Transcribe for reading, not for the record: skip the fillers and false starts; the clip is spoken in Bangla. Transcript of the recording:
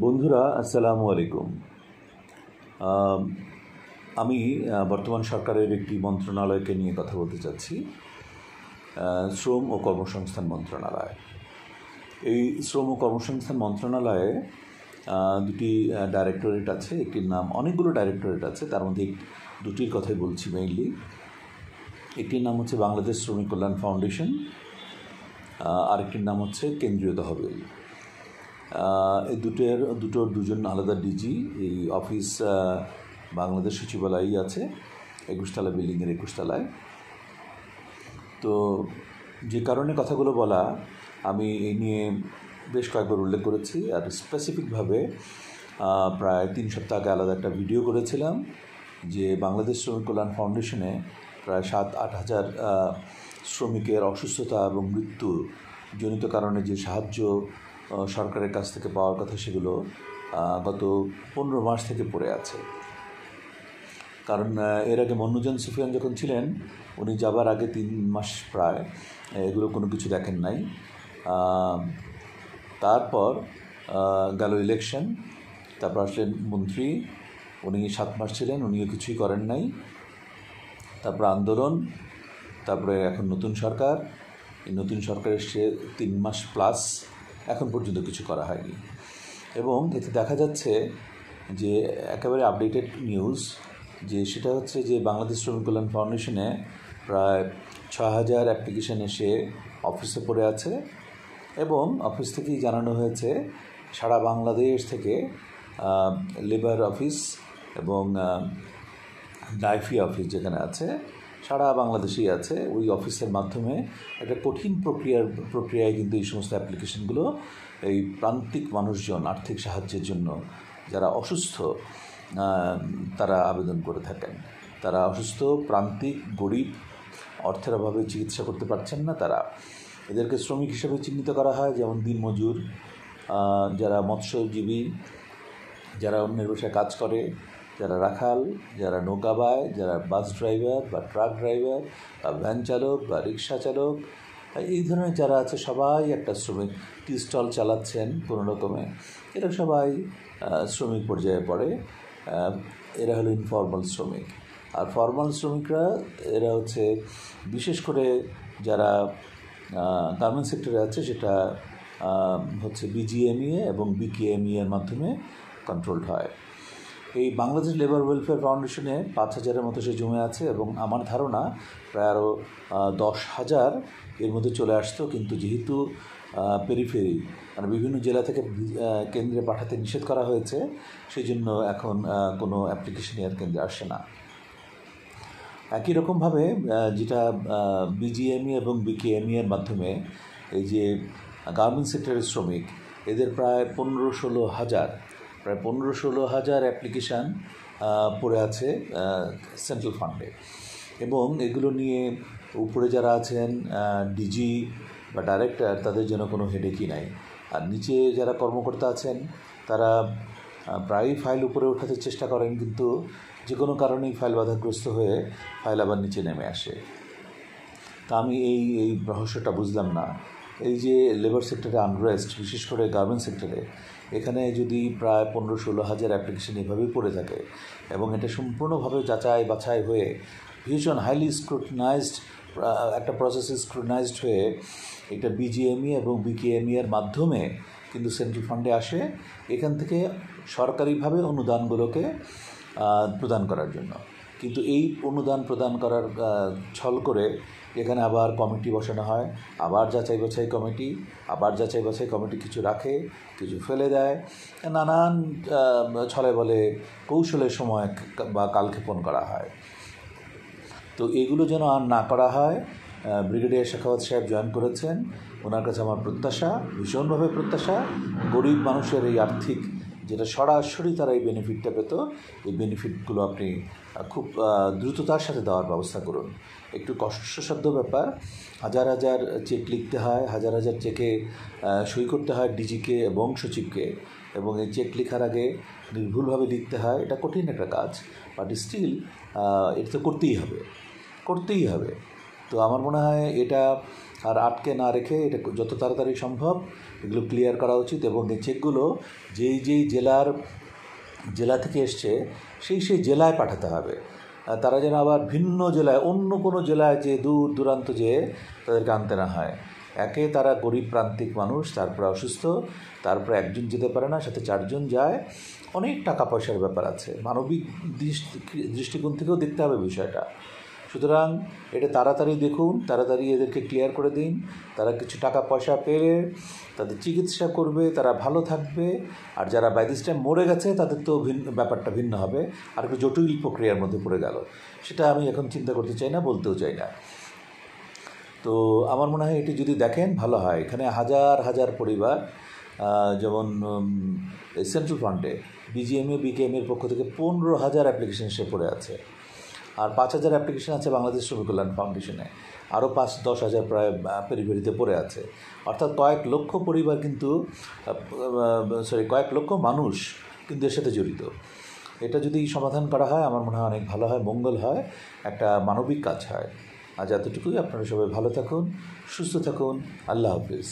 বন্ধুরা আসসালামু আলাইকুম। আমি বর্তমান সরকারের একটি মন্ত্রণালয়কে নিয়ে কথা বলতে চাচ্ছি, শ্রম ও কর্মসংস্থান মন্ত্রণালয়। এই শ্রম ও কর্মসংস্থান মন্ত্রণালয়ে দুটি ডাইরেক্টরেট আছে। একটির নাম, অনেকগুলো ডাইরেক্টরেট আছে, তার মধ্যে দুটির কথাই বলছি মেইনলি। একটির নাম হচ্ছে বাংলাদেশ শ্রমিক কল্যাণ ফাউন্ডেশন, আরেকটির নাম হচ্ছে কেন্দ্রীয় তহবিল। এই দুটোর দুজন আলাদা ডিজি। এই অফিস বাংলাদেশ সচিবালয়ই আছে, 21তলা বিল্ডিংয়ের 21তলায়। তো যে কারণে কথাগুলো বলা, আমি এই নিয়ে বেশ কয়েকবার উল্লেখ করেছি। আর স্পেসিফিকভাবে প্রায় 3 সপ্তাহ আগে আলাদা একটা ভিডিও করেছিলাম যে বাংলাদেশ শ্রমিক কল্যাণ ফাউন্ডেশনে প্রায় 7-8 হাজার শ্রমিকের অসুস্থতা এবং মৃত্যুজনিত কারণে যে সাহায্য সরকারের কাছ থেকে পাওয়ার কথা, সেগুলো গত 15 মাস থেকে পড়ে আছে। কারণ এর আগে মন্নুজান সুফিয়ান যখন ছিলেন, উনি যাবার আগে 3 মাস প্রায় এগুলো কোনো কিছু দেখেন নাই। তারপর গেল ইলেকশন, তারপর আসলেন মন্ত্রী, উনি 7 মাস ছিলেন, উনিও কিছুই করেন নাই। তারপর আন্দোলন, তারপরে এখন নতুন সরকার। এই নতুন সরকার এসছে 3 মাস প্লাস, এখন পর্যন্ত কিছু করা হয়নি। এবং এতে দেখা যাচ্ছে যে একেবারে আপডেটেড নিউজ, যে সেটা হচ্ছে যে বাংলাদেশ শ্রমিক কল্যাণ ফাউন্ডেশনে প্রায় 6,000 অ্যাপ্লিকেশন এসে অফিসে পড়ে আছে। এবং অফিস থেকেই জানানো হয়েছে সারা বাংলাদেশ থেকে লেবার অফিস এবং ডাইফি অফিস যেখানে আছে, সারা বাংলাদেশেই আছে। ওই অফিসের মাধ্যমে একটা কঠিন প্রক্রিয়ায় কিন্তু এই সমস্ত অ্যাপ্লিকেশনগুলো এই প্রান্তিক মানুষজন আর্থিক সাহায্যের জন্য যারা অসুস্থ, তারা আবেদন করে থাকেন। তারা অসুস্থ, প্রান্তিক, গরিব, অর্থের অভাবে চিকিৎসা করতে পারছেন না, তারা এদেরকে শ্রমিক হিসেবে চিহ্নিত করা হয়। যেমন দিনমজুর, যারা মৎস্যজীবী, যারা অন্যের বাসায় কাজ করে, যারা রাখাল, যারা নৌকা বায়, যারা বাস ড্রাইভার বা ট্রাক ড্রাইভার বা ভ্যান চালক বা রিক্সা চালক, এই ধরনের যারা আছে সবাই একটা শ্রমিক। টি স্টল চালাচ্ছেন কোনো রকমে, এরা সবাই শ্রমিক পর্যায়ে পড়ে। এরা হলো ইনফর্মাল শ্রমিক। আর ফর্মাল শ্রমিকরা এরা হচ্ছে বিশেষ করে যারা গার্মেন্টস সেক্টরে আছে, সেটা হচ্ছে বিজিএমইএ এবং বিকেএমইএ এর মাধ্যমে কন্ট্রোলড হয়। এই বাংলাদেশ লেবার ওয়েলফেয়ার ফাউন্ডেশনে 5,000-এর মতো সে জমে আছে, এবং আমার ধারণা প্রায় আরও 10,000 এর মধ্যে চলে আসতো। কিন্তু যেহেতু পেরিফেরি মানে বিভিন্ন জেলা থেকে কেন্দ্রে পাঠাতে নিষেধ করা হয়েছে, সেই জন্য এখন কোনো অ্যাপ্লিকেশনই আর কেন্দ্রে আসে না। একই রকমভাবে যেটা বিজিএমই এবং বিকেএমই এর মাধ্যমে এই যে গার্মেন্টস সেক্টরের শ্রমিক, এদের প্রায় 15-16 হাজার অ্যাপ্লিকেশান পড়ে আছে সেন্ট্রাল ফান্ডে। এবং এগুলো নিয়ে উপরে যারা আছেন ডিজি বা ডাইরেক্টর, তাদের যেন কোনো হেডেকই নাই। আর নিচে যারা কর্মকর্তা আছেন, তারা প্রায়ই ফাইল উপরে ওঠাতে চেষ্টা করেন, কিন্তু যে কোনো কারণেই ফাইল বাধাগ্রস্ত হয়ে ফাইল আবার নিচে নেমে আসে। তা আমি এই রহস্যটা বুঝলাম না। এই যে লেবার সেক্টরে আনরেস্ট, বিশেষ করে গার্মেন্টস সেক্টরে, এখানে যদি প্রায় 15-16 হাজার অ্যাপ্লিকেশন এভাবেই পড়ে থাকে, এবং এটা সম্পূর্ণভাবে যাচাই বাছাই হয়ে ভীষণ হাইলি স্ক্রুটিনাইজড একটা প্রসেসে স্ক্রুটিনাইজড হয়ে এটা বিজিএমই এবং বিকেএমই এর মাধ্যমে কিন্তু সেন্ট্রাল ফান্ডে আসে, এখান থেকে সরকারিভাবে অনুদানগুলোকে প্রদান করার জন্য। কিন্তু এই অনুদান প্রদান করার ছল করে এখানে আবার কমিটি বসানো হয়, আবার যাচাই বাছাই কমিটি, কিছু রাখে, কিছু ফেলে দেয়, নানান ছলে বলে কৌশলের সময় বা কালক্ষেপণ করা হয়। তো এগুলো যেন আর না করা হয়। ব্রিগেডিয়ার শেখাওয়াত সাহেব জয়েন করেছেন, ওনার কাছে আমার প্রত্যাশা, ভীষণভাবে প্রত্যাশা, গরিব মানুষের এই আর্থিক যেটা সরাসরি তারা এই বেনিফিটটা পেত, এই বেনিফিটগুলো আপনি খুব দ্রুততার সাথে দেওয়ার ব্যবস্থা করুন। একটু কষ্টসাধ্য ব্যাপার, হাজার হাজার চেক লিখতে হয়, হাজার হাজার চেকে সই করতে হয় ডিজিকে এবং সচিবকে, এবং এই চেক লেখার আগে নির্ভুলভাবে লিখতে হয়। এটা কঠিন একটা কাজ, বাট স্টিল এটা তো করতেই হবে। তো আমার মনে হয় এটা আর আটকে না রেখে এটা যত তাড়াতাড়ি সম্ভব এগুলো ক্লিয়ার করা উচিত, এবং এই চেকগুলো যেই জেলা থেকে এসছে সেই জেলায় পাঠাতে হবে। তারা যেন আবার ভিন্ন জেলায়, অন্য কোনো জেলায় যে দূর দূরান্ত যেয়ে তাদেরকে আনতে না হয়। একে তারা গরিব প্রান্তিক মানুষ, তারপরে অসুস্থ, তারপরে একজন যেতে পারে না, সাথে 4 জন যায়, অনেক টাকা পয়সার ব্যাপার আছে, মানবিক দৃষ্টিকোণ থেকেও দেখতে হবে বিষয়টা। সুতরাং এটা তাড়াতাড়ি দেখুন, তাড়াতাড়ি এদেরকে ক্লিয়ার করে দিন। তারা কিছু টাকা পয়সা পেলে তাদের চিকিৎসা করবে, তারা ভালো থাকবে। আর যারা বাই দিস টাইম মরে গেছে তাদের তো ব্যাপারটা ভিন্ন হবে, আর একটু জটিল প্রক্রিয়ার মধ্যে পড়ে গেল। সেটা আমি এখন চিন্তা করতে চাই না, বলতেও চাই না। তো আমার মনে হয় এটি যদি দেখেন ভালো হয়। এখানে হাজার হাজার পরিবার, যেমন সেন্ট্রাল ফান্ডে বিজিএমএ বিকেএমের পক্ষ থেকে 15,000 অ্যাপ্লিকেশন সে পড়ে আছে, আর 5,000 অ্যাপ্লিকেশন আছে বাংলাদেশ শ্রমিক কল্যাণ ফাউন্ডেশনে, আরও 5-10 হাজার প্রায় পেরিফেরিতে পড়ে আছে। অর্থাৎ কয়েক লক্ষ পরিবার কিন্তু কয়েক লক্ষ মানুষ কিন্তু এর সাথে জড়িত। এটা যদি সমাধান করা হয় আমার মনে হয় অনেক ভালো হয়, মঙ্গল হয়, একটা মানবিক কাজ হয়। আজ এতটুকুই। আপনারা সবাই ভালো থাকুন, সুস্থ থাকুন। আল্লাহ হাফিজ।